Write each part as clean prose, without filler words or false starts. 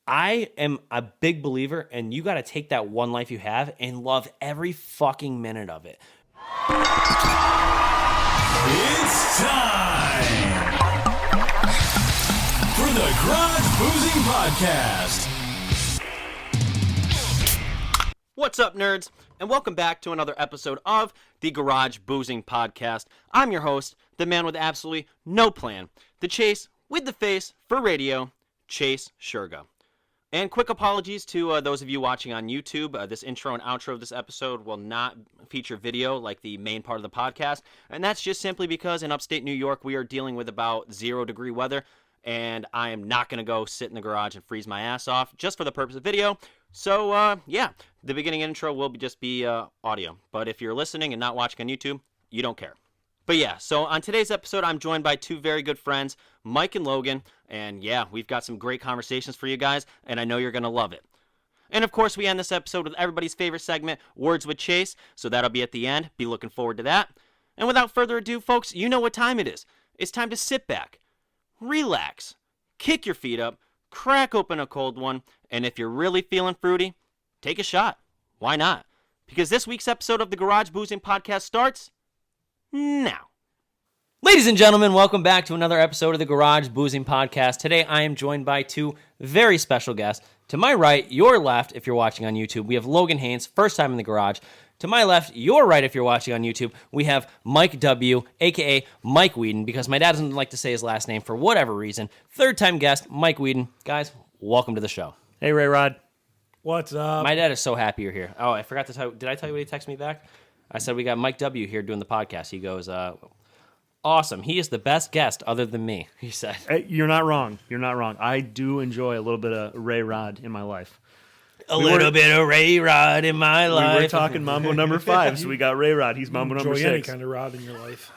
I am a big believer, and you got to take that one life you have and love every fucking minute of it. It's time for the Garage Boozing Podcast. What's up, nerds? And welcome back to another episode of the Garage Boozing Podcast. I'm your host, the man with absolutely no plan, the Chase with the face for radio, Chase Shurga. And quick apologies to those of you watching on YouTube. This intro and outro of this episode will not feature video like the main part of the podcast. And that's just simply because in upstate New York, we are dealing with about 0-degree weather. And I am not going to go sit in the garage and freeze my ass off just for the purpose of video. So, yeah, the beginning intro will just be audio. But if you're listening and not watching on YouTube, you don't care. But yeah, so on today's episode, I'm joined by two very good friends, Mike and Logan. And yeah, we've got some great conversations for you guys, and I know you're going to love it. And of course, we end this episode with everybody's favorite segment, Words with Chase. So that'll be at the end. Be looking forward to that. And without further ado, folks, you know what time it is. It's time to sit back, relax, kick your feet up, crack open a cold one, and if you're really feeling fruity, take a shot. Why not? Because this week's episode of the Garage Boozing Podcast starts now. Ladies and gentlemen, welcome back to another episode of the Garage Boozing Podcast. Today, I am joined by two very special guests. To my right, your left, if you're watching on YouTube, we have Logan Haynes, first time in the garage. To my left, your right, if you're watching on YouTube, we have Mike W., a.k.a. Mike Weeden, because my dad doesn't like to say his last name for whatever reason. Third-time guest, Mike Weeden. Guys, welcome to the show. Hey, Ray Rod. What's up? My dad is so happy you're here. Oh, I forgot to tell you. Did I tell you what he texted me back? I said, we got Mike W. here doing the podcast. He goes, awesome. He is the best guest other than me, he said. Hey, you're not wrong. You're not wrong. I do enjoy a little bit of Ray Rod in my life. A little bit of Ray Rod in my life. We were talking Mambo number 5, so we got Ray Rod. He's Mambo number 6. Enjoy any kind of rod in your life.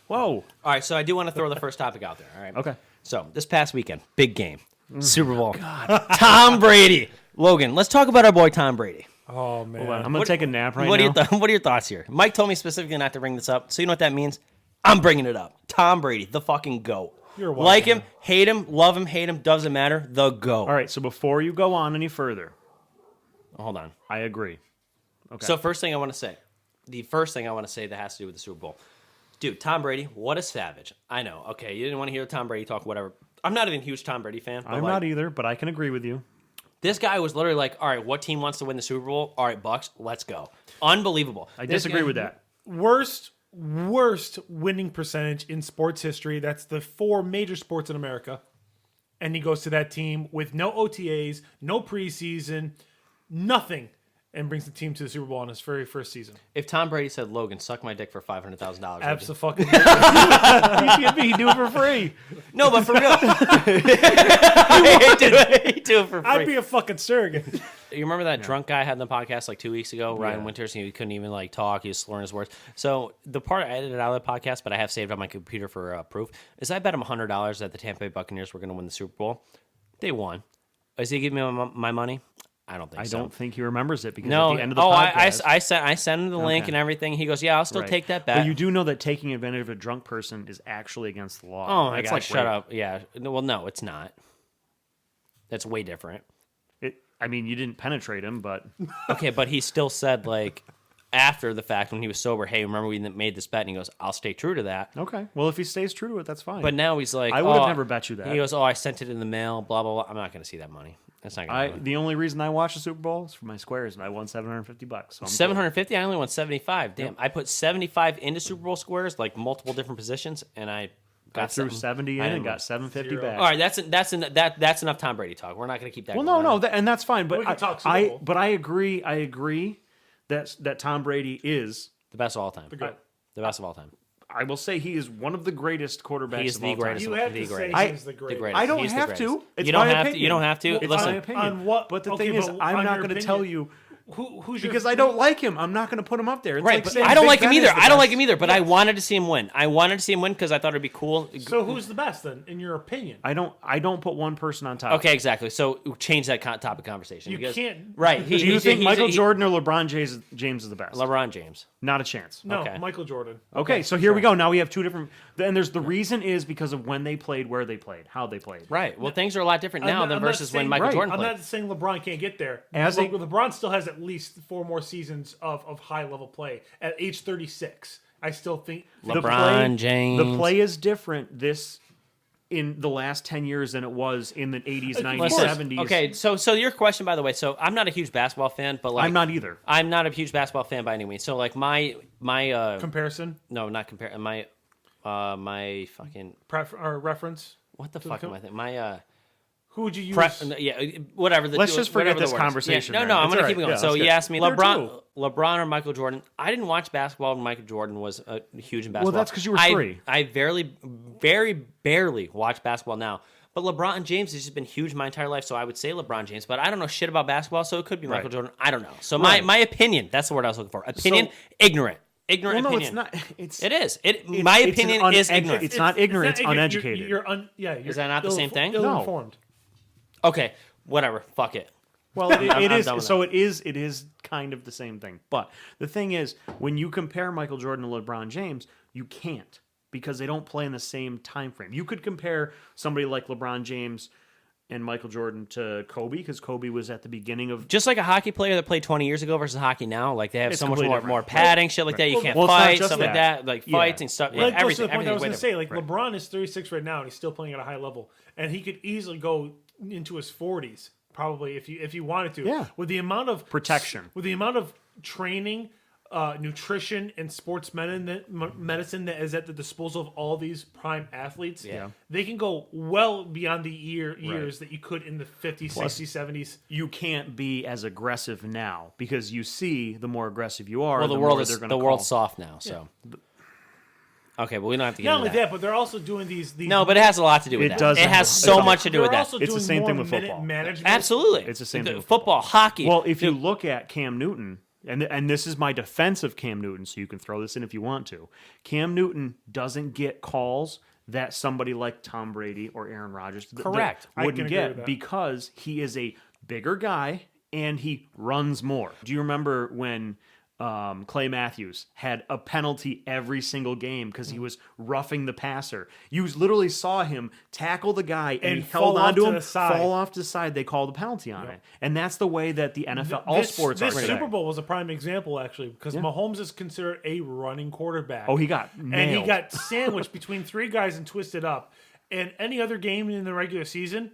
Whoa. All right, so I do want to throw the first topic out there. All right. Okay. So this past weekend, big game, Super Bowl. God. Tom Brady. Logan, let's talk about our boy Tom Brady. Oh, man. Hold on. I'm going to take a nap right What now. what are your thoughts here? Mike told me specifically not to bring this up, so you know what that means? I'm bringing it up. Tom Brady, the fucking GOAT. You're welcome. Like him, hate him, love him, hate him, doesn't matter. The GOAT. All right, so before you go on any further, Hold on. I agree. Okay. So first thing I want to say, the first thing I want to say that has to do with the Super Bowl. Dude, Tom Brady, what a savage. I know. Okay, you didn't want to hear Tom Brady talk, whatever. I'm not even a huge Tom Brady fan. I'm not either, but I can agree with you. This guy was literally like, all right, what team wants to win the Super Bowl? All right, Bucks, let's go. Unbelievable. I disagree with that. Worst winning percentage in sports history. That's the 4 major sports in America. And he goes to that team with no OTAs, no preseason, nothing, and brings the team to the Super Bowl on his very first season. If Tom Brady said, Logan, suck my dick for $500,000. Absolutely. He'd do it for free. No, but for real. He'd do it for free. I'd be a fucking surrogate. You remember that drunk guy I had on the podcast like 2 weeks ago, Ryan Winters? He couldn't even like talk. He was slurring his words. So the part I edited out of the podcast, but I have saved on my computer for proof, is I bet him $100 that the Tampa Bay Buccaneers were going to win the Super Bowl. They won. Is he giving me my money? I don't think so. I don't think he remembers it because No. at the end of the podcast... I sent him the link and everything. He goes, yeah, I'll still take that bet. But you do know that taking advantage of a drunk person is actually against the law. Oh, my That's God, like shut rape. up. Yeah. Well, no, it's not. That's way different. I mean, you didn't penetrate him, but... Okay, but he still said, like, after the fact, when he was sober, hey, remember we made this bet? And he goes, I'll stay true to that. Okay. Well, if he stays true to it, that's fine. But now he's like, I would have never bet you that. He goes, I sent it in the mail, blah, blah, blah. I'm not going to see that money. That's not going to happen. The only reason I watched the Super Bowl is for my squares, and I won $750. So I'm $750? I only won 75. Damn, I put 75 into Super Bowl squares, like multiple different positions, and I got threw 70 in and got $750 back. All right, that's enough Tom Brady talk. We're not going to keep that. Well, going on. and that's fine. But We can talk Super Bowl. But I agree that Tom Brady is the best of all time. The best of all time. I will say he is one of the greatest quarterbacks He is of the all greatest. time. You have The to say greatest. he's the The greatest. greatest. I don't He's the have to. greatest. It's You don't my have to. opinion. You don't have to. It's Listen. my opinion. On what? But the Okay, thing is, but I'm on not your going to opinion, tell you who's your because I don't like him. I'm not going to put him up there. It's Right, like but saying I don't Big like him Ben is either. the I don't best. like him either, but I wanted to see him win. I wanted to see him win because I thought it'd be cool. So who's the best then, in your opinion? I don't put one person on top. Okay, exactly. So change that topic of conversation. You because- can't- Right. Do you think Michael Jordan or LeBron James is the best? LeBron James. Not a chance. No, Okay. Michael Jordan. Okay, so here we go. Now we have two different. And there's the reason is because of when they played, where they played, how they played. Right. Well, things are a lot different now I'm than not versus when saying- Michael right. Jordan I'm played. not saying LeBron can't get there. As a- LeBron still has at least 4 more seasons of high level play at age 36. I still think LeBron James. The play is different in the last 10 years than it was in the 80s, 90s, Listen, 70s. Okay, so your question, by the way, so I'm not a huge basketball fan, but like I'm not either. I'm not a huge basketball fan by any means. So like my comparison, no, not compare my fucking or reference. what the fuck am I thinking? My Who would you use? whatever. Let's just forget whatever the this word is. conversation, Yeah, man. no, I'm It's gonna all keep right. going. Yeah, So that's you good. asked me There LeBron or Michael Jordan. I didn't watch basketball when Michael Jordan was huge in basketball. that's 'cause you were 3. I very barely watch basketball now. But LeBron James has just been huge my entire life, so I would say LeBron James. But I don't know shit about basketball, so it could be Michael Right. Jordan. I don't know. So Right. my opinion, that's the word I was looking for. Opinion, ignorant. Ignorant Well, no, opinion. it's not. It's It is. My it's opinion an is unedu- ignorant. It's not ignorant. It's uneducated. You're Is that not the same thing? No. Ill-informed. Okay, whatever. Fuck it. Well, it I'm is. done with So it is kind of the same thing. But the thing is, when you compare Michael Jordan to LeBron James, you can't because they don't play in the same time frame. You could compare somebody like LeBron James and Michael Jordan to Kobe because Kobe was at the beginning of. Just like a hockey player that played 20 years ago versus hockey now, like they have It's so much completely more different. padding, shit like that. You can't Well, it's not fight, just stuff like that. that, like Yeah. fights and stuff. Yeah, That goes to everything. the point I was going to say. Like Right. LeBron is 36 right now, and he's still playing at a high level, and he could easily go into his 40s probably if you wanted to. Yeah. With the amount of Protection. with the amount of training, nutrition, and sports medicine that is at the disposal of all these prime athletes. Yeah. They can go well beyond the years that you could in the 50s, 60s, 70s. You can't be as aggressive now because you see the more aggressive you are. Well, the more world they're is gonna the call. world's soft now, so. Okay, but we don't have to get Not into only that, but they're also doing these. No, but it has a lot to do with It that. does It have- has it's so all- much to do with They're that. also It's the doing same thing more with minute football. management. Absolutely, It's the same thing with football, hockey. Well, if you look at Cam Newton, and this is my defense of Cam Newton, so you can throw this in if you want to. Cam Newton doesn't get calls that somebody like Tom Brady or Aaron Rodgers Correct. I can wouldn't agree with get that. because he is a bigger guy and he runs more. Do you remember when Clay Matthews had a penalty every single game because he was roughing the passer? You literally saw him tackle the guy and he held fall off onto to him, the side. fall off to the side. They called a penalty on it, and that's the way that the NFL, all sports This are. Super today. Bowl was a prime example, actually, because Mahomes is considered a running quarterback. Oh, he got and nailed. he got sandwiched between 3 guys and twisted up. And any other game in the regular season,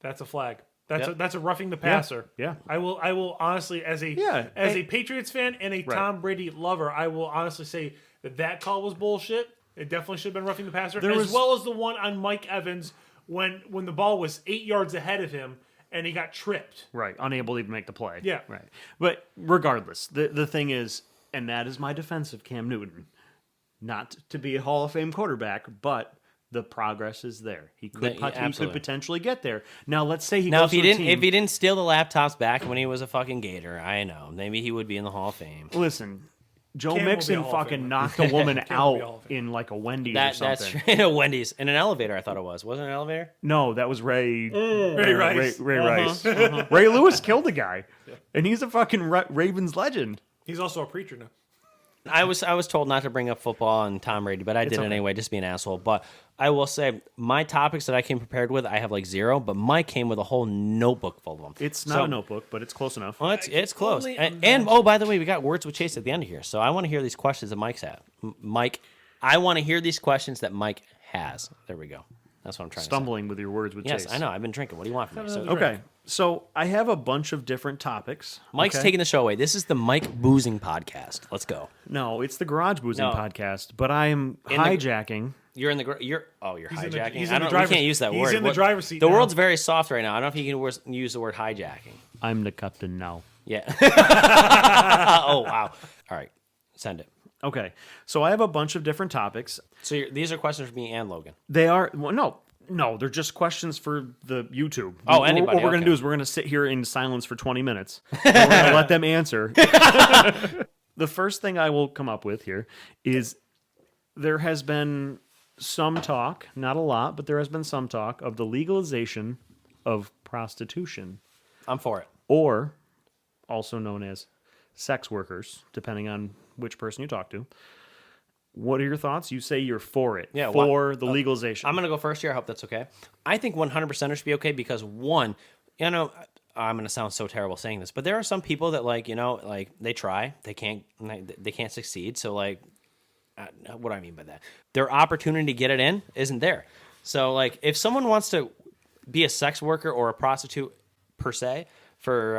that's a flag. That's a roughing the passer. yeah. I will honestly, as a Patriots fan and a Tom Brady lover, I will honestly say that call was bullshit. It definitely should have been roughing the passer, as well as the one on Mike Evans when the ball was 8 yards ahead of him and he got tripped. Right, unable to even make the play. Yeah. Right. But regardless, the thing is, and that is my defense of Cam Newton, not to be a Hall of Fame quarterback, but the progress is there. He could potentially get there. Now, let's say he Now, goes if he to a didn't, team, if he didn't steal the laptops back when he was a fucking Gator, I know maybe he would be in the Hall of Fame. listen, Joe Cam will be a Mixon Hall of fucking Famer. knocked a woman will be a out Hall of Famer. in like a Wendy's or That's something. true. Wendy's in an elevator. I thought it wasn't it an elevator. No, that was Ray Rice. Ray Rice. Ray Lewis killed a guy, and he's a fucking Ravens legend. He's also a preacher now. I was told not to bring up football and Tom Brady, but I did it okay. anyway, just be an asshole. But I will say my topics that I came prepared with, I have like 0, but Mike came with a whole notebook full of them. It's not a notebook, but it's close enough. Well, it's close. only And oh, by the way, we got Words with Chase at the end of here, so I want to hear these questions that Mike's at. Mike, I want to hear these questions that Mike has. There we go. That's what I'm trying Stumbling with your words with to say. Yes, Chase. I know. I've been drinking. What do you want from me? So, Okay, so I have a bunch of different topics. Mike's okay? taking the show away. This is the Mike Boozing Podcast. Let's go. No, it's the Garage Boozing No. Podcast, but I am In the- hijacking. You're in the you're in the- hijacking. he's in I the don't. driver's- We can't use that he's word. in the driver's seat The now. world's very soft right now. I don't know if you can use the word hijacking. I'm the captain now. Yeah. Oh wow. All right. Send it. Okay, so I have a bunch of different topics. So these are questions for me and Logan. They are no, they're just questions for the YouTube. Oh, What- anybody, What we're okay. gonna do is we're gonna sit here in silence for 20 minutes. And we're gonna let them answer. The first thing I will come up with here is there has been some talk, not a lot, but there has been some talk of the legalization of prostitution, I'm for it. or also known as sex workers, depending on which person you talk to. What are your thoughts? You say you're for it, Yeah, for the legalization. I'm going to go first here. I hope that's okay. I think 100% should be okay because, one, I'm going to sound so terrible saying this, but there are some people that, like, they try. They can't succeed. So, like, what do I mean by that? Their opportunity to get it in isn't there. So, like, if someone wants to be a sex worker or a prostitute per se for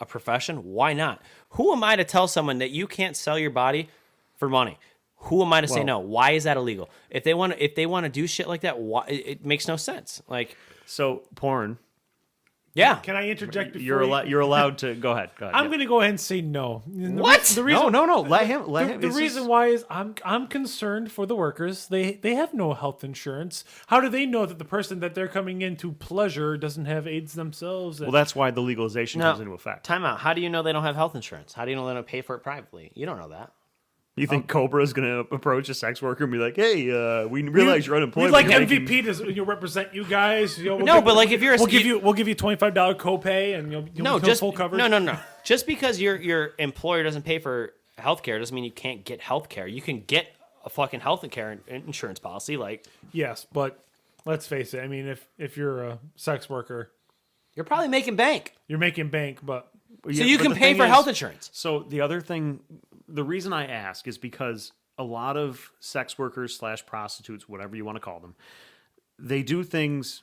a profession, why not? Who am I to tell someone that you can't sell your body for money? Who am I to say no? Why is that illegal? If they want to do shit like that, why, it makes no sense. Like, so porn. Yeah. Can I interject before You're allowed to go ahead. I'm going to go ahead and say no. What? The reason, No. Let him. The reason why is I'm concerned for the workers. They have no health insurance. How do they know that the person that they're coming in to pleasure doesn't have AIDS themselves? Well, that's why the legalization comes into effect. Time out. How do you know they don't have health insurance? How do you know they don't pay for it privately? You don't know that. You think Cobra is going to approach a sex worker and be like, "Hey, we realize you're unemployed. We'd like We're making-" MVP to represent you guys. But like if you're we'll give you $25 copay and you'll full coverage. No. Just because your employer doesn't pay for healthcare doesn't mean you can't get healthcare. You can get a fucking healthcare insurance policy. Like, yes, but let's face it. I mean, if you're a sex worker, you're probably making bank. you're making bank, but So you can pay for health insurance. So the other thing, the reason I ask is because a lot of sex workers / prostitutes, whatever you want to call them, they do things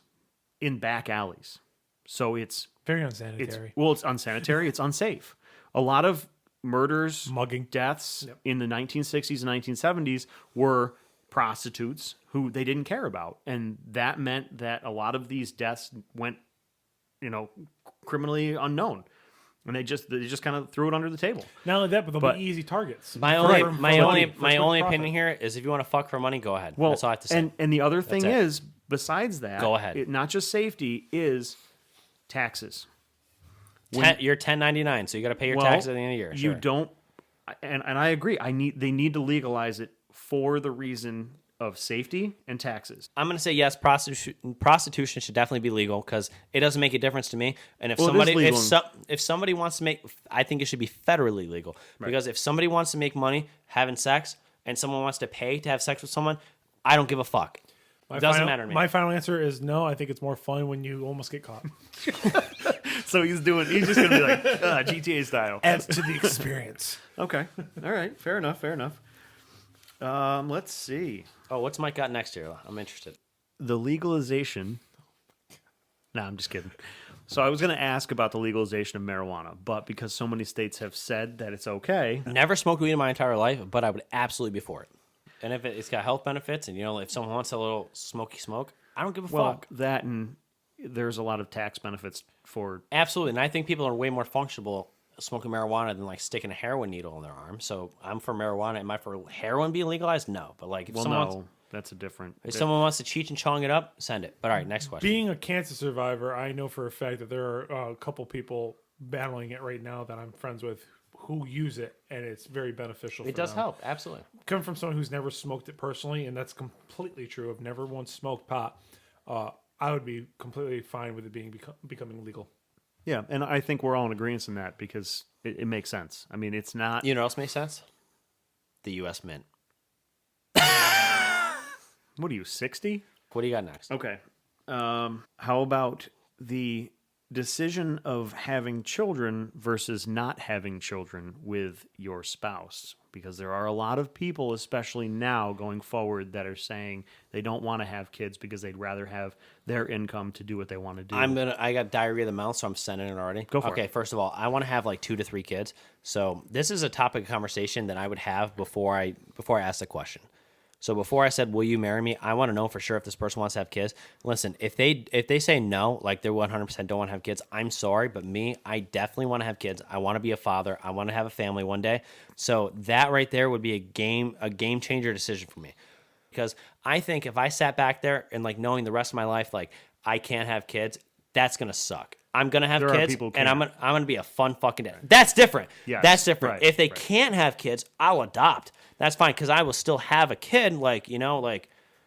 in back alleys. So it's very unsanitary. It's unsanitary. It's unsafe. A lot of murders, Mugging. deaths in the 1960s and 1970s were prostitutes who they didn't care about. And that meant that a lot of these deaths went, criminally unknown. And they just kind of threw it under the table. Not only that, but they'll be easy targets. My only opinion here is if you want to fuck for money, go ahead. Well, that's all I have to say. And the other thing is, besides that, Go ahead. Not just safety, is taxes. You're 1099, so you got to pay your taxes at the end of the year. You Sure. don't, and I agree. They need to legalize it for the reason of safety and taxes. I'm going to say yes. Prostitution should definitely be legal because it doesn't make a difference to me. And if Well, it is legal. if somebody wants to I think it should be federally legal because if somebody wants to make money having sex and someone wants to pay to have sex with someone, I don't give a fuck. It doesn't matter to me. My final answer is no. I think it's more fun when you almost get caught. So he's just going to be like GTA style. Adds to the experience. Okay. All right. Fair enough. Let's see. Oh, what's Mike got next here? I'm interested. The legalization. No, I'm just kidding. So I was going to ask about the legalization of marijuana, but because so many states have said that it's okay. Never smoked weed in my entire life, but I would absolutely be for it. And if it's got health benefits, and if someone wants a little smoky smoke, I don't give a fuck. That and there's a lot of tax benefits for. Absolutely, and I think people are way more functional smoking marijuana than like sticking a heroin needle in their arm. So I'm for marijuana. Am I for heroin being legalized? No, but like if that's a different. If someone wants to Cheech and Chong it up, send it. But all right, next question. Being a cancer survivor, I know for a fact that there are a couple people battling it right now that I'm friends with who use it, and it's very beneficial. It does help, absolutely. Coming from someone who's never smoked it personally, and that's completely true. I've never once smoked pot. I would be completely fine with it becoming legal. Yeah, and I think we're all in agreement in that because it makes sense. I mean, it's not. You know what else makes sense? The U.S. Mint. What are you, 60? What do you got next? Okay. How about the decision of having children versus not having children with your spouse? Because there are a lot of people, especially now going forward, that are saying they don't want to have kids because they'd rather have their income to do what they want to do. I got diarrhea of the mouth, so I'm sending it already. Go for it. Okay, first of all, I want to have like 2 to 3 kids. So this is a topic of conversation that I would have before I ask the question. So before I said, will you marry me? I want to know for sure if this person wants to have kids. Listen, if they say no, like they're 100% don't want to have kids, I'm sorry, but me, I definitely want to have kids. I want to be a father. I want to have a family one day. So that right there would be a game changer decision for me. Because I think if I sat back there and like knowing the rest of my life, like I can't have kids, that's going to suck. I'm going to have kids and I'm going to be a fun fucking dad. That's different. Yes, that's different. right, If they can't have kids, I'll adopt. That's fine because I will still have a kid. Like,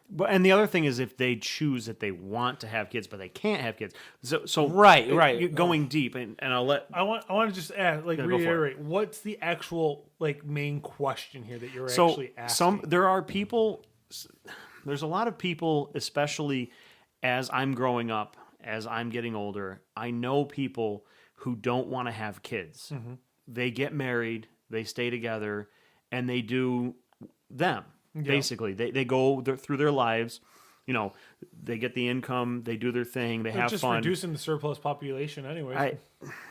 But and the other thing is if they choose that they want to have kids, but they can't have kids. So Right. Going deep, and I'll let I want to just add, like, Yeah, go for it. reiterate, what's the actual, like, main question here that you're actually asking? There are people. There's a lot of people, especially as I'm growing up, as I'm getting older. I know people who don't want to have kids. Mm-hmm. They get married, they stay together, and they do them. Basically, they go through their lives. You know, they get the income, they do their thing, they They're have just fun. reducing the surplus population anyway.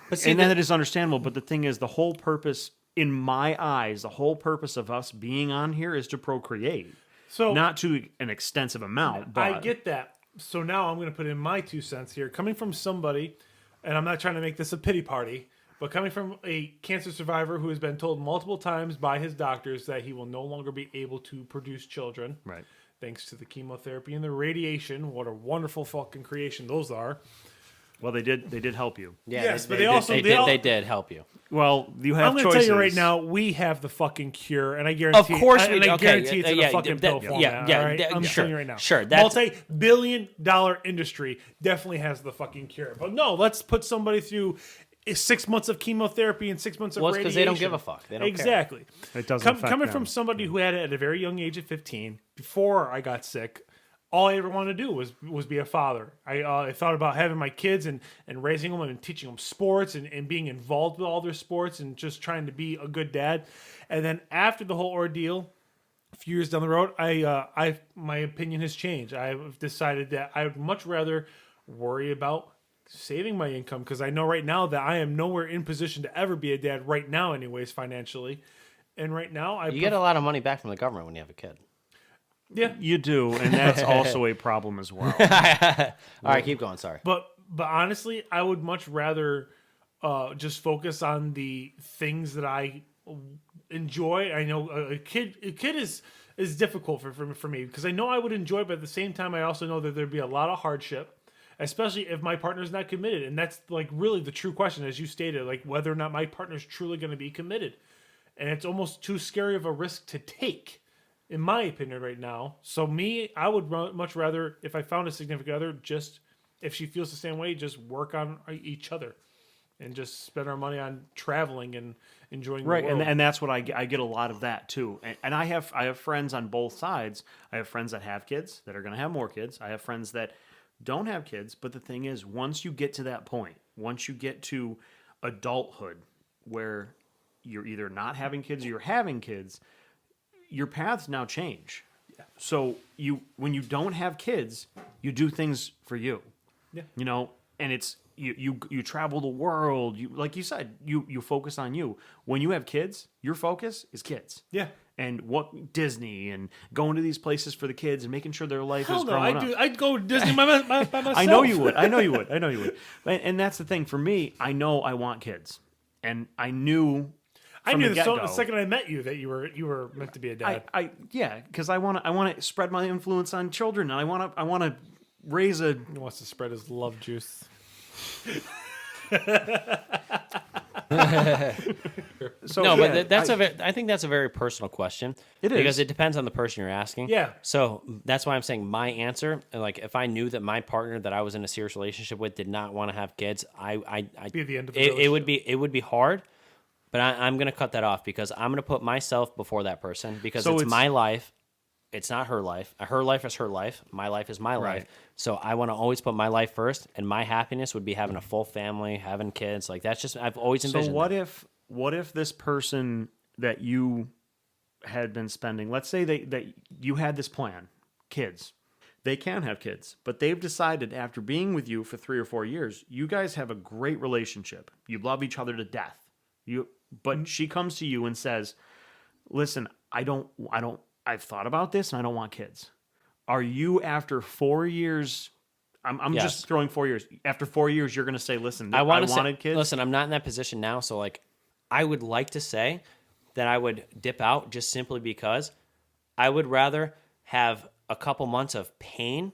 But see, And that is understandable. But the thing is, the whole purpose, in my eyes, the whole purpose of us being on here is to procreate. So Not to an extensive amount, but I get that. So now I'm going to put in my 2 cents here. Coming from somebody, and I'm not trying to make this a pity party, but coming from a cancer survivor who has been told multiple times by his doctors that he will no longer be able to produce children. Right. Thanks to the chemotherapy and the radiation. What a wonderful fucking creation those are. Well, they did help you. yeah, Yes, but they did help you. Well, you have I'm going to choices. tell you right now, we have the fucking cure, and I guarantee. Of course we and do. I Okay, guarantee it's in yeah, a fucking that- pill format. yeah, all right? yeah, I'm sure, telling you right now. sure, that's- multi-billion-dollar industry definitely has the fucking cure. But no, let's put somebody through 6 months of chemotherapy and 6 months of Well, it's radiation. 'cause they don't give a fuck. They don't care. exactly. It doesn't affect coming them. from somebody who had it at a very young age of 15, before I got sick. All I ever wanted to do was be a father. I thought about having my kids and raising them and teaching them sports and being involved with all their sports and just trying to be a good dad. And then after the whole ordeal, a few years down the road, my opinion has changed. I've decided that I would much rather worry about saving my income because I know right now that I am nowhere in position to ever be a dad right now, anyways, financially. And right now, You get a lot of money back from the government when you have a kid. yeah. You do, and that's also a problem as well. All right, keep going. Sorry. But honestly, I would much rather just focus on the things that I enjoy. I know a kid is difficult for me because I know I would enjoy it, but at the same time, I also know that there'd be a lot of hardship, especially if my partner's not committed. And that's like really the true question, as you stated, like whether or not my partner's truly going to be committed. And it's almost too scary of a risk to take, in my opinion, right now. So I would much rather, if I found a significant other, just if she feels the same way, just work on each other and just spend our money on traveling and enjoying Right, the world. and that's what I get a lot of that too. And I have friends on both sides. I have friends that have kids that are going to have more kids. I have friends that don't have kids. But the thing is, once you get to that point, once you get to adulthood, where you're either not having kids or you're having kids, your paths now change. So when you don't have kids, you do things for you. Yeah. You know, and it's you travel the world. You, like you said, you focus on you. When you have kids, your focus is kids. Yeah. And what Disney and going to these places for the kids and making sure their life Hell is no, growing up. I'd go to Disney by myself. I know you would. I know you would. And that's the thing for me. I know I want kids, and I knew. I knew the get-go, second I met you that you were meant to be a dad. because I want to spread my influence on children, and I want to raise a. He wants to spread his love juice. So No, yeah, but I think that's a very personal question. It is. Because it depends on the person you're asking. Yeah. So that's why I'm saying my answer, like if I knew that my partner that I was in a serious relationship with did not want to have kids, I Be at the end of the it would relationship. be hard. But I'm going to cut that off because I'm going to put myself before that person because So it's it's- my life. It's not her life. Her life is her life. My life is my life. Right. So I want to always put my life first, and my happiness would be having a full family, having kids. Like that's just I've always envisioned. So what if this person that you had been spending, let's say that you had this plan, kids. They can have kids, but they've decided after being with you for 3 or 4 years, you guys have a great relationship. You love each other to death. But she comes to you and says, "Listen, I've thought about this and I don't want kids." Are you after 4 years? I'm Yes. just throwing 4 years. After 4 years, you're going to say, "Listen, I wanted kids." Listen, I'm not in that position now, so like, I would like to say that I would dip out just simply because I would rather have a couple months of pain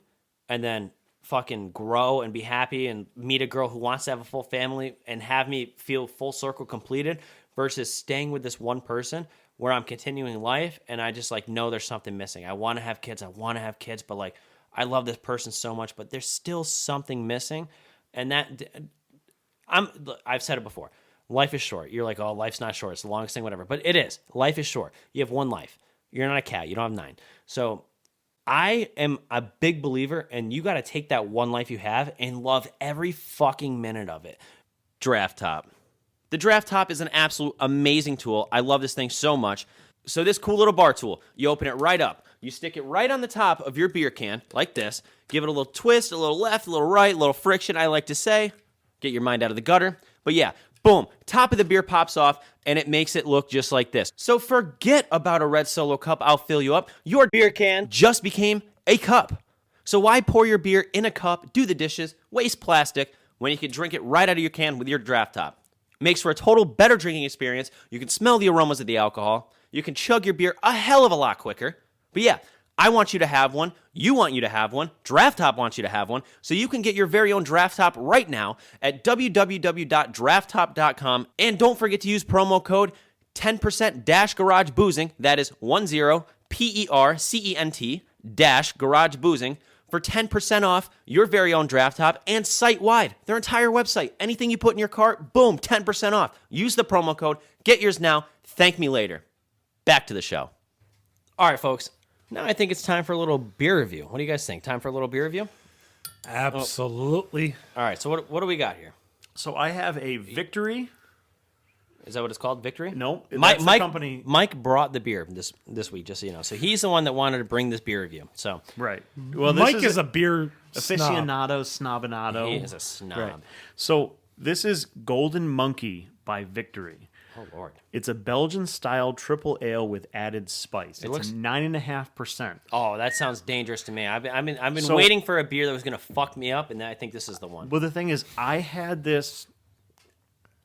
and then fucking grow and be happy and meet a girl who wants to have a full family and have me feel full circle completed versus staying with this one person where I'm continuing life and I just like know there's something missing. I want to have kids, but like I love this person so much, but there's still something missing. And I've said it before. Life is short. You're like, oh, life's not short. It's the longest thing, whatever. But it is. Life is short. You have one life. You're not a cat. You don't have 9. So I am a big believer, and you got to take that one life you have and love every fucking minute of it. Draft Top. The Draft Top is an absolute amazing tool. I love this thing so much. So this cool little bar tool, you open it right up. You stick it right on the top of your beer can, like this. Give it a little twist, a little left, a little right, a little friction, I like to say. Get your mind out of the gutter. But yeah, boom, top of the beer pops off, and it makes it look just like this. So forget about a red Solo cup, I'll fill you up. Your beer can just became a cup. So why pour your beer in a cup, do the dishes, waste plastic, when you can drink it right out of your can with your Draft Top? Makes for a total better drinking experience. You can smell the aromas of the alcohol. You can chug your beer a hell of a lot quicker. But yeah, I want you to have one. You want you to have one. Draft Top wants you to have one. So you can get your very own Draft Top right now at www.drafttop.com. And don't forget to use promo code 10%-garage boozing. That is 10%-garage boozing for 10% off your very own Draft Top and site-wide. Their entire website. Anything you put in your cart, boom, 10% off. Use the promo code. Get yours now. Thank me later. Back to the show. All right, folks. Now I think it's time for a little beer review. What do you guys think? Time for a little beer review? Absolutely. All right, so what do we got here? So I have a Victory. Is that what it's called? Victory? No, Mike, that's the company. Mike brought the beer this week, just so you know. So he's the one that wanted to bring this beer review. So Right. Well, this Mike is a beer snob. aficionado, snobinado. he is a snob. Right. So this is Golden Monkey by Victory. Oh Lord. It's a Belgian-style triple ale with added spice. It's looks- 9.5%. Oh, that sounds dangerous to me. I've been So- waiting for a beer that was gonna fuck me up, and I think this is the one. Well, the thing is, I had this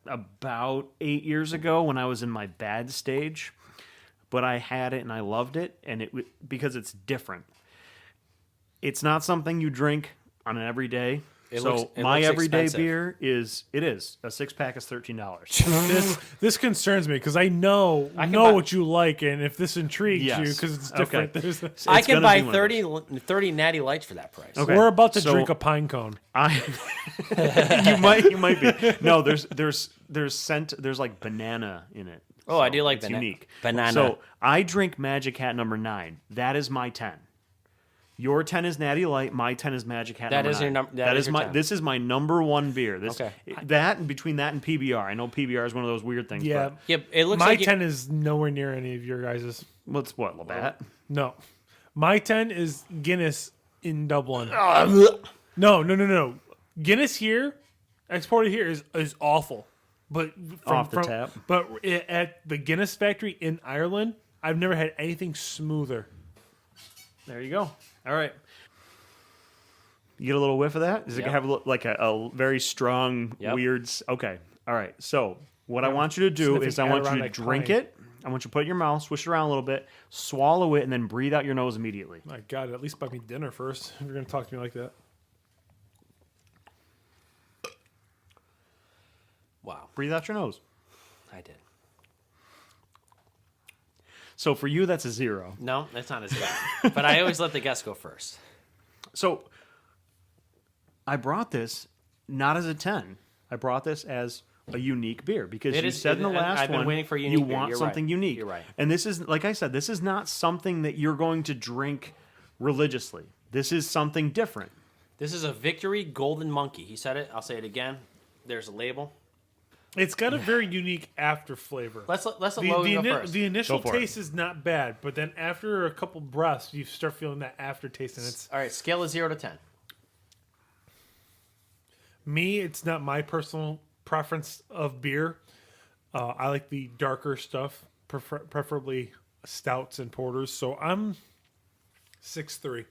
about 8 years ago when I was in my bad stage, but I had it and I loved it, and because it's different. It's not something you drink on an everyday. It So looks my everyday expensive. beer is a 6-pack is $13. This concerns me because I know can buy- what you like, and if this intrigues you Yes. because it's different, Okay. there's I It's can gonna buy be one of 30 natty lights for that price. Okay. we're about to So- drink a pine cone. you might be. No, there's like banana in it. Oh, I do like it's bana- unique. banana. So I drink Magic Hat number 9. That is my 10. Your 10 is Natty Light. My 10 is Magic Hat. That number is your 9. num- that is your my. 10. This is my number one beer. Okay. That and between that and PBR. I know PBR is one of those weird things. Yeah, But Yep, it looks my like 10 is nowhere near any of your guys's. what's what Labatt? No, my 10 is Guinness in Dublin. No. Guinness here, exported here is awful, but Off the tap. But at the Guinness factory in Ireland, I've never had anything smoother. There you go. All right. You get a little whiff of that? Does it Yep. have a very strong, Yep. weird... Okay. All right. So what I want you to do is I sniffing want you to Adirondack drink pine. it. I want you to put it in your mouth, swish it around a little bit, swallow it, and then breathe out your nose immediately. My God, at least buy me dinner first if you're going to talk to me like that. wow. Breathe out your nose. I did. So for you, that's a 0. No, that's not as bad. But I always let the guests go first. So I brought this not as a 10. I brought this as a unique beer because It you is- said in the and last I've been one waiting for a you unique beer. want You're something right. unique. You're right. And this is, like I said, this is not something that you're going to drink religiously. This is something different. This is a Victory Golden Monkey. He said it. I'll say it again. There's a label. It's got a very unique after flavor. Let's let Logan go first. The initial Go for it. taste is not bad, but then after a couple breaths, you start feeling that aftertaste, and it's All right, scale of 0 to 10. me. It's not my personal preference of beer. I like the darker stuff, preferably stouts and porters. So I'm 6.3.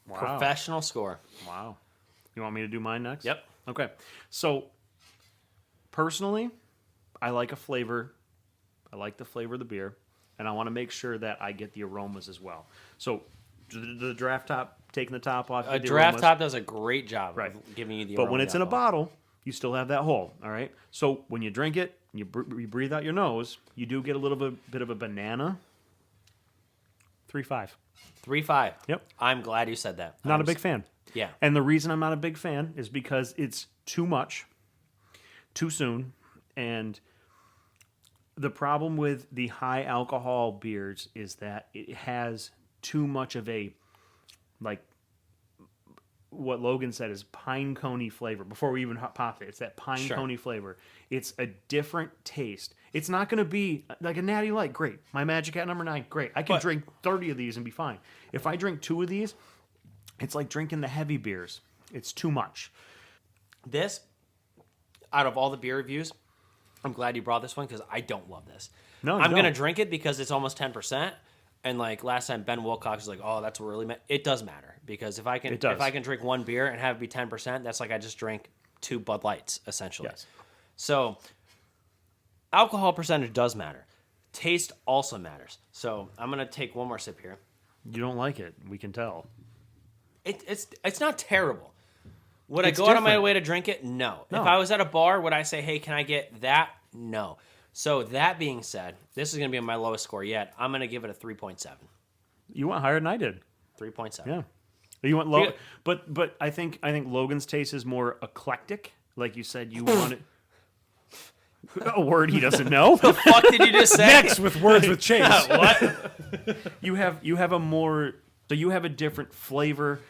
Wow. Professional score. Wow. You want me to do mine next? Yep. Okay. So personally, I like a flavor. I like the flavor of the beer, and I want to make sure that I get the aromas as well. So the Draft Top taking the top off. A draft top does a great job Right. of giving you the But aroma when of it's the in a alcohol. bottle, you still have that hole. All right. So when you drink it, you breathe out your nose. You do get a little bit of a banana. 3.5. 3.5. Yep. I'm glad you said that. Not a big fan. Yeah. And the reason I'm not a big fan is because it's too much, too soon, and the problem with the high alcohol beers is that it has too much of a, like, what Logan said is pine coney flavor. Before we even popped it, it's that pine coney flavor. It's a different taste. It's not going to be like a Natty Light. Great. My Magic Hat number 9. Great. I can drink 30 of these and be fine. If I drink 2 of these, it's like drinking the heavy beers. It's too much. This, out of all the beer reviews, I'm glad you brought this one because I don't love this. No, you I'm going to don't. drink it because it's almost 10%. And like last time, Ben Wilcox was like, "Oh, that's what really matters." It does matter because if I can drink one beer and have it be 10%, that's like I just drank 2 Bud Lights essentially. Yes. So alcohol percentage does matter. Taste also matters. So I'm gonna take one more sip here. You don't like it. We can tell. It's not terrible. Would I It's go out of my different. way to drink it? No. No. If I was at a bar, would I say, "Hey, can I get that?" No. So that being said, this is going to be my lowest score yet. I'm going to give it a 3.7. You went higher than I did. 3.7. Yeah. You went low, Yeah. but I think Logan's taste is more eclectic. Like you said, you wanted a word he doesn't know. The fuck did you just say? Next with Words with Chase. What? You have a more, so you have a different savor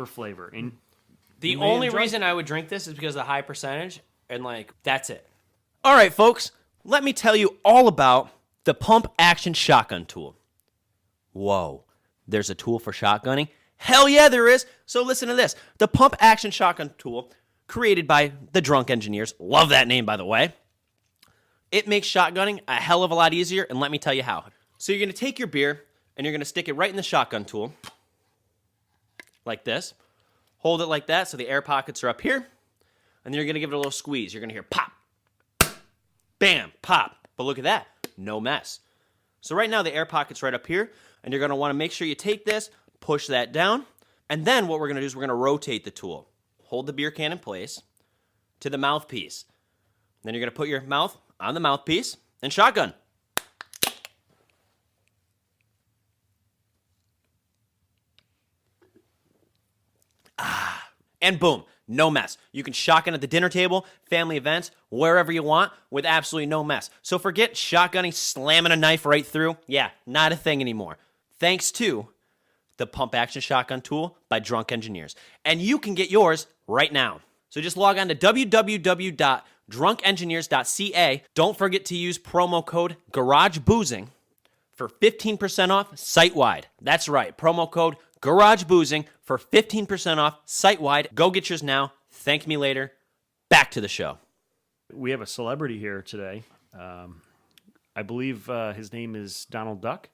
flavor, and The You may only enjoy- reason I would drink this is because of the high percentage, and like that's it. All right, folks, let me tell you all about the pump action shotgun tool. Whoa, there's a tool for shotgunning? Hell yeah, there is. So listen to this. The pump action shotgun tool, created by the Drunk Engineers. Love that name, by the way. It makes shotgunning a hell of a lot easier, and let me tell you how. So you're going to take your beer, and you're going to stick it right in the shotgun tool, like this. Hold it like that so the air pockets are up here, and then you're going to give it a little squeeze. You're going to hear pop, bam, pop. But look at that. No mess. So right now the air pocket's right up here, and you're going to want to make sure you take this, push that down, and then what we're going to do is we're going to rotate the tool. Hold the beer can in place to the mouthpiece. Then you're going to put your mouth on the mouthpiece and shotgun. And boom, no mess. You can shotgun at the dinner table, family events, wherever you want with absolutely no mess. So forget shotgunning, slamming a knife right through. Yeah, not a thing anymore. Thanks to the Pump Action Shotgun Tool by Drunk Engineers. And you can get yours right now. So just log on to www.drunkengineers.ca. Don't forget to use promo code GarageBoozing for 15% off site-wide. That's right, promo code GarageBoozing for 15% off site-wide. Go get yours now. Thank me later. Back to the show. we have a celebrity here today. I believe his name is Donald Duck.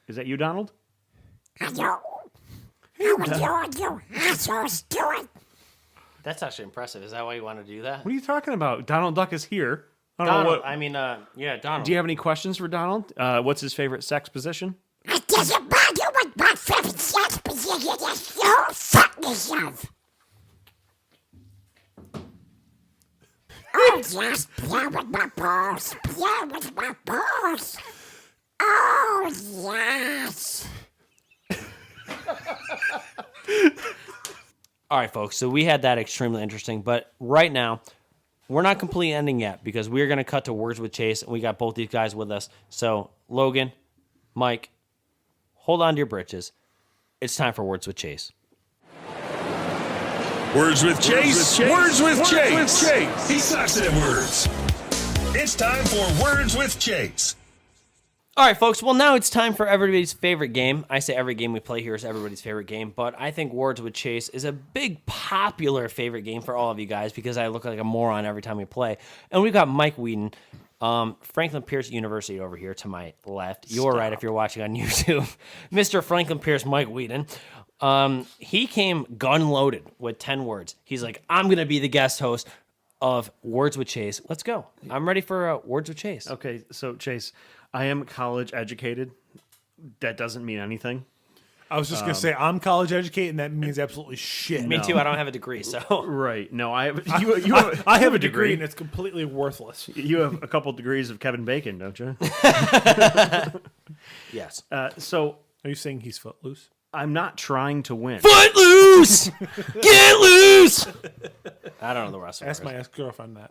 Is that you, Donald? Hello. How are you assholes doing? That's actually impressive. Is that why you want to do that? What are you talking about? Donald Duck is here. I don't know Donald, what. I mean, yeah, Donald. Do you have any questions for Donald? What's his favorite sex position? It doesn't bother what my favorite sex position is. So fuck yourself. Oh, yes, play with my balls. Play with my balls. Oh, yes. All right, folks. So we had that extremely interesting, but right now we're not completely ending yet because we're going to cut to Words with Chase, and we got both these guys with us. So Logan, Mike, hold on to your britches. It's time for Words with Chase. Words with Chase. Words with Chase. He sucks at words. It's time for Words with Chase. All right, folks. Well, now it's time for everybody's favorite game. I say every game we play here is everybody's favorite game, but I think Words with Chase is a big, popular favorite game for all of you guys because I look like a moron every time we play. And we've got Mike Weeden, Franklin Pierce University over here to my left. You're right if you're watching on YouTube. Mr. Franklin Pierce, Mike Weeden. He came gun loaded with 10 words. He's like, I'm going to be the guest host of Words with Chase. Let's go. I'm ready for Words with Chase. Okay, so Chase, I am college educated. That doesn't mean anything. I was just going to say, I'm college educated, and that means absolutely shit. Me too. I don't have a degree, so Right. No, I have. I have a degree, and it's completely worthless. You have a couple degrees of Kevin Bacon, don't you? yes. So Are you saying he's footloose? I'm not trying to win. Foot loose, get loose. I don't know the rest of Ask it. my ex-girlfriend that.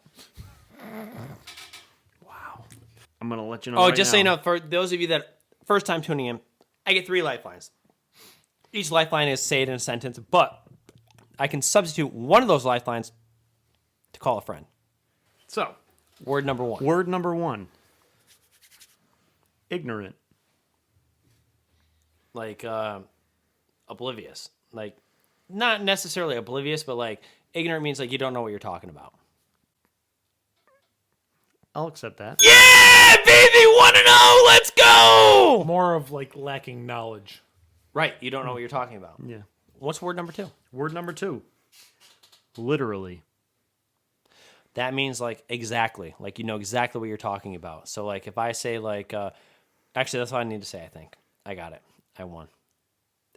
I'm going to let you know. Oh, right just now. so you know, for those of you that first time tuning in, I get 3 lifelines. Each lifeline is say it in a sentence, but I can substitute one of those lifelines to call a friend. So, Word number 1. word number 1. Ignorant. Like oblivious. Like not necessarily oblivious, but like ignorant means like you don't know what you're talking about. I'll accept that. Yeah, baby, 1-0. Let's go. More of like lacking knowledge. Right, you don't know what you're talking about. Yeah. What's word number 2? Word number 2. Literally. That means like exactly, like you know exactly what you're talking about. So like if I say like, actually that's all I need to say. I think I got it. I won.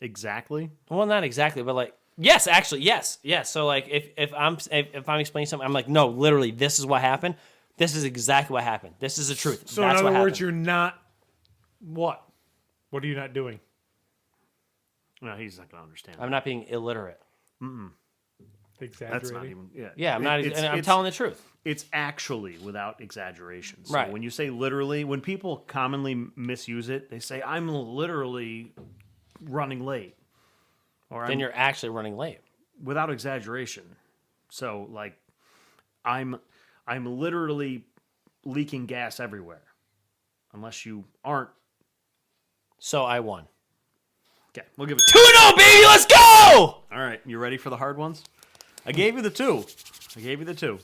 Exactly. Well, not exactly, but like yes, actually yes. So like if I'm explaining something, I'm like no, literally this is what happened. This is exactly what happened. This is the truth. So That's in what other words, happened. you're not what? What are you not doing? No, he's not going to understand. I'm not being illiterate. Exaggerating. That's not even. Yeah, Yeah, I'm not. It's- I'm it's- telling the truth. It's actually without exaggeration. So Right. when you say literally, when people commonly misuse it, they say, I'm literally running late. Or Then I'm you're actually running late. without exaggeration. So like I'm literally leaking gas everywhere. Unless you aren't. So I won. Okay, we'll give it 2-0, baby. Let's go. All right, you ready for the hard ones? I gave you the 2.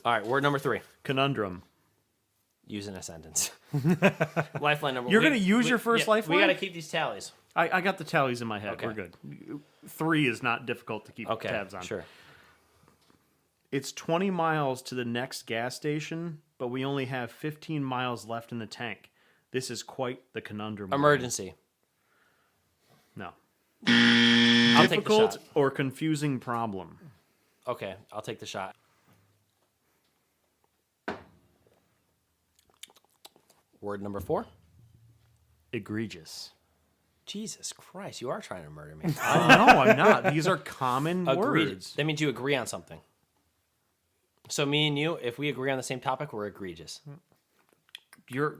All right, word number 3. Conundrum. Use in a sentence. Lifeline number. You're gonna use your first lifeline? We got to keep these tallies. I got the tallies in my head. Okay. We're good. 3 is not difficult to keep Okay, tabs on. sure. It's 20 miles to the next gas station, but we only have 15 miles left in the tank. This is quite the conundrum. Emergency. No. I'll take the Difficult shot. or confusing problem. Okay, I'll take the shot. Word number 4. Egregious. Jesus Christ, you are trying to murder me. No, I'm not. These are common Agreed. words. That means you agree on something. So me and you, if we agree on the same topic, we're egregious. You're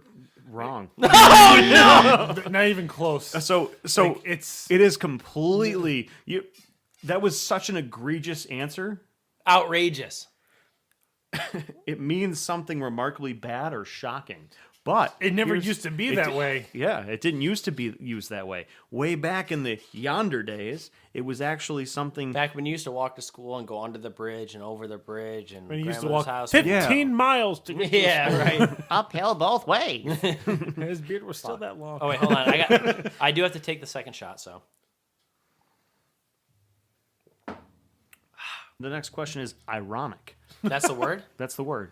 wrong. Not even close. So Like, it's it is completely you. That was such an egregious answer. Outrageous. It means something remarkably bad or shocking. But it never here's- used to be it that di- way. Yeah, it didn't used to be used that way. Way back in the yonder days, it was actually something. Back when you used to walk to school and go under the bridge and over the bridge and When you used to grandmother's walk house. 15 miles to get to Yeah, right. Uphill both ways. his beard was still that long. Oh wait, hold on. I do have to take the second shot. So The next question is ironic. that's the word. That's the word.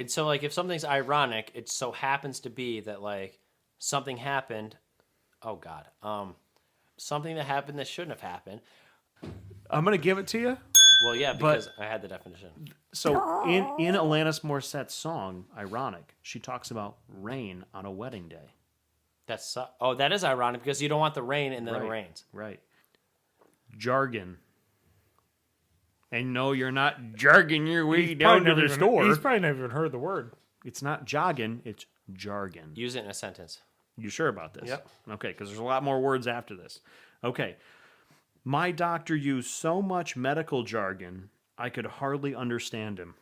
So like if something's ironic, it so happens to be that like something happened. Oh God. Something that happened that shouldn't have happened. I'm gonna give it to you. Well, yeah, because I had the definition. So in Alanis Morissette's song "Ironic," she talks about rain on a wedding day. That is ironic because you don't want the rain and then it rains. Right. Jargon. And no, you're not jargon your way down to the store. He's probably never even heard the word. It's not jogging, it's jargon. Use it in a sentence. You sure about this? Yep. Okay, because there's a lot more words after this. Okay. My doctor used so much medical jargon, I could hardly understand him.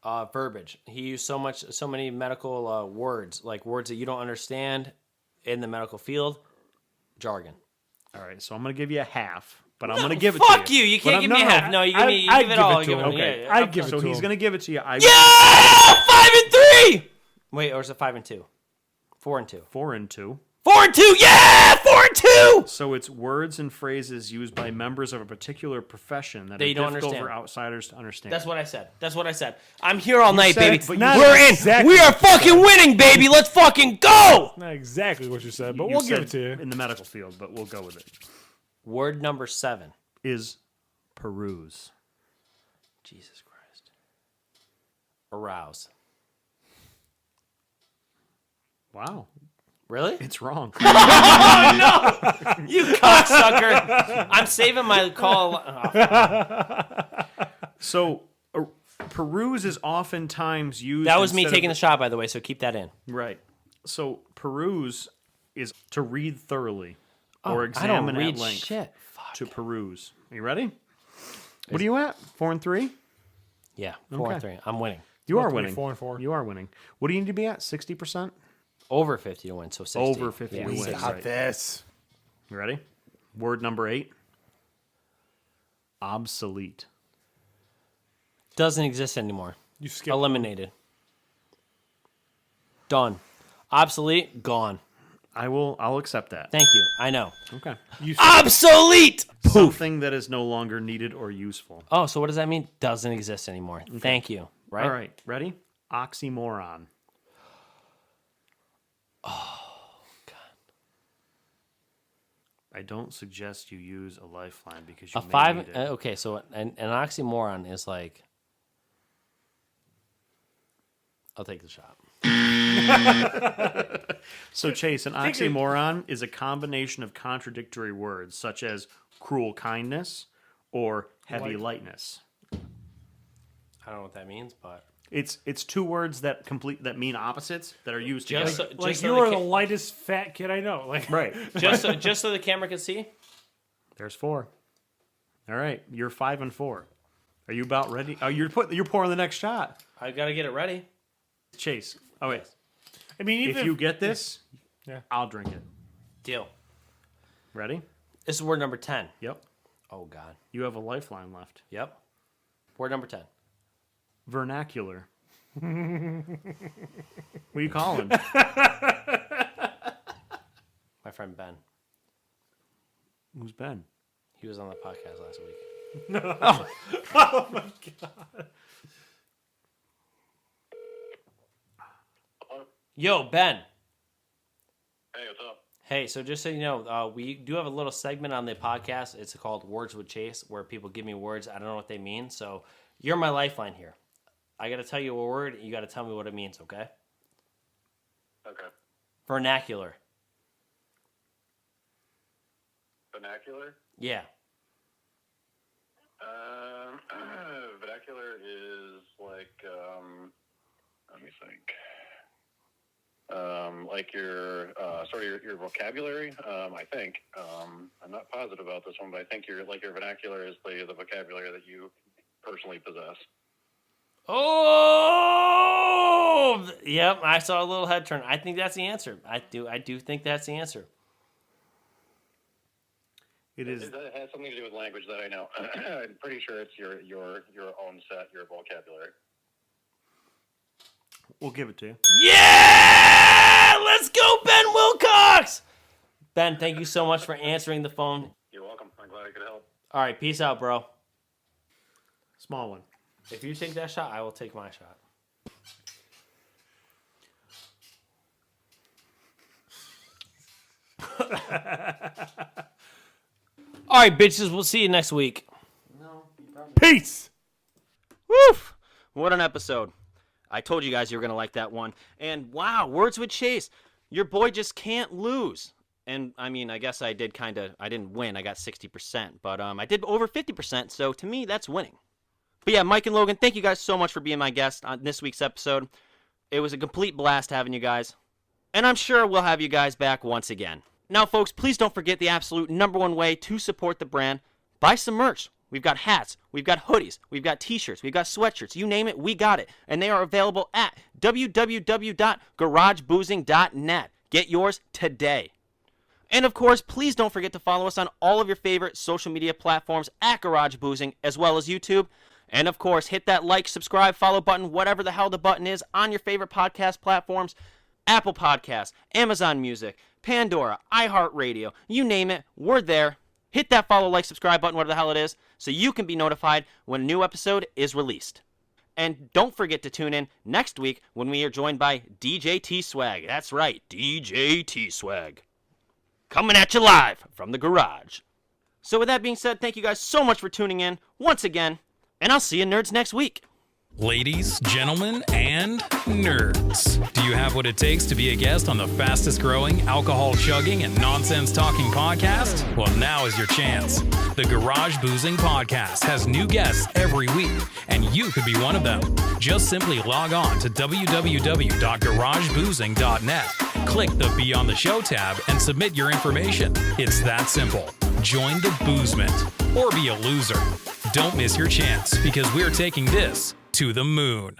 Verbiage. He used so many medical words, like words that you don't understand in the medical field. Jargon. All right, so I'm going to give you a half, but I'm going to give it to you. Fuck you! You But can't I'm- give no, me no, half. No, you give me. You I'd give it give all. it to Give him. it- Okay. yeah, I'd give it So to he's him. going to give it to you. Yeah, 5-3. Wait, or is it 5-2? 4-2. 4-2. 4-2. Yeah, 4-2. So it's words and phrases used by members of a particular profession that That are you don't difficult understand. for outsiders to understand. That's what I said. I'm here all night, said baby. it, but not We're in. exactly We are what you fucking winning, baby. Let's fucking go. Not exactly what you said, but You we'll give said it to you. in the medical field, but we'll go with it. Word number 7. is peruse. Jesus Christ. Arouse. Wow. Really? It's wrong. You cocksucker. I'm saving my call. So, peruse is oftentimes used. That was me instead taking the of, shot, by the way, so keep that in. Right. So, peruse is to read thoroughly or I examine don't read at length. shit. Fuck. To peruse. Are you ready? What are you at? 4-3? Yeah, 4 and Okay. 3. I'm winning. You are Hopefully winning. 4-4. You are winning. What do you need to be at? 60%? Over 50 to win, so 60. Over 50 Yeah, to win. 60. Got Right. this. You ready? Word number 8. Obsolete. Doesn't exist anymore. You skip. Eliminated. Done. Obsolete. Gone. I'll accept that. Thank you. I know. Okay. You Obsolete. Something that is no longer needed or useful. Oh, so what does that mean? Doesn't exist anymore. Thank you. Right? All right. Ready? Oxymoron. I don't suggest you use a lifeline because you A may 5. need it. Okay, so an oxymoron is like. I'll take the shot. So, Chase, an oxymoron is a combination of contradictory words such as cruel kindness or heavy lightness. I don't know what that means, but It's two words that mean opposites that are used together. like so you they are the can't- lightest fat kid I know. Like Right. just so the camera can see. There's 4. All right, you're 5 and 4. Are you about ready? Oh, you're pouring the next shot. I gotta get it ready. Chase. Oh wait. I mean, even If you get this, Yeah. I'll drink it. Deal. Ready? This is word number 10. Yep. Oh God. You have a lifeline left. Yep. Word number 10. Vernacular. What are you calling? My friend Ben. Who's Ben? He was on the podcast last week. oh my god. Yo, Ben. Hey, what's up? Hey, so just so you know, we do have a little segment on the podcast. It's called Words with Chase, where people give me words. I don't know what they mean. So you're my lifeline here. I got to tell you a word. You got to tell me what it means, okay? Okay. Vernacular. Vernacular? Yeah. Vernacular is like, let me think. Like your sort of your vocabulary. I think I'm not positive about this one, but I think your vernacular is the vocabulary that you personally possess. Oh, yep. I saw a little head turn. I think that's the answer. I do think that's the answer. It is. It has something to do with language that I know. I'm pretty sure it's your own set, your vocabulary. We'll give it to you. Yeah! Let's go, Ben Wilcox! Ben, thank you so much for answering the phone. You're welcome. I'm glad I could help. All right, peace out, bro. Small one. If you take that shot, I will take my shot. All right, bitches. We'll see you next week. Peace. Woof! What an episode. I told you guys you were going to like that one. And wow, Words with Chase. Your boy just can't lose. And I mean, I guess I didn't win. I got 60%, but I did over 50%. So to me, that's winning. But yeah, Mike and Logan, thank you guys so much for being my guest on this week's episode. It was a complete blast having you guys. And I'm sure we'll have you guys back once again. Now, folks, please don't forget the absolute #1 way to support the brand. Buy some merch. We've got hats, we've got hoodies, we've got t-shirts, we've got sweatshirts. You name it, we got it. And they are available at www.garageboozing.net. Get yours today. And of course, please don't forget to follow us on all of your favorite social media platforms at Garage Boozing, as well as YouTube. And of course, hit that like, subscribe, follow button, whatever the hell the button is on your favorite podcast platforms. Apple Podcasts, Amazon Music, Pandora, iHeartRadio, you name it, we're there. Hit that follow, like, subscribe button, whatever the hell it is, so you can be notified when a new episode is released. And don't forget to tune in next week when we are joined by DJ T-Swag. That's right, DJ T-Swag. Coming at you live from the garage. So with that being said, thank you guys so much for tuning in once again, and I'll see you nerds next week. Ladies, gentlemen, and nerds. Do you have what it takes to be a guest on the fastest growing, alcohol chugging, and nonsense talking podcast? Well, now is your chance. The Garage Boozing Podcast has new guests every week, and you could be one of them. Just simply log on to www.garageboozing.net, click the Be on the Show tab, and submit your information. It's that simple. Join the boozement, or be a loser. Don't miss your chance, because we're taking this to the moon.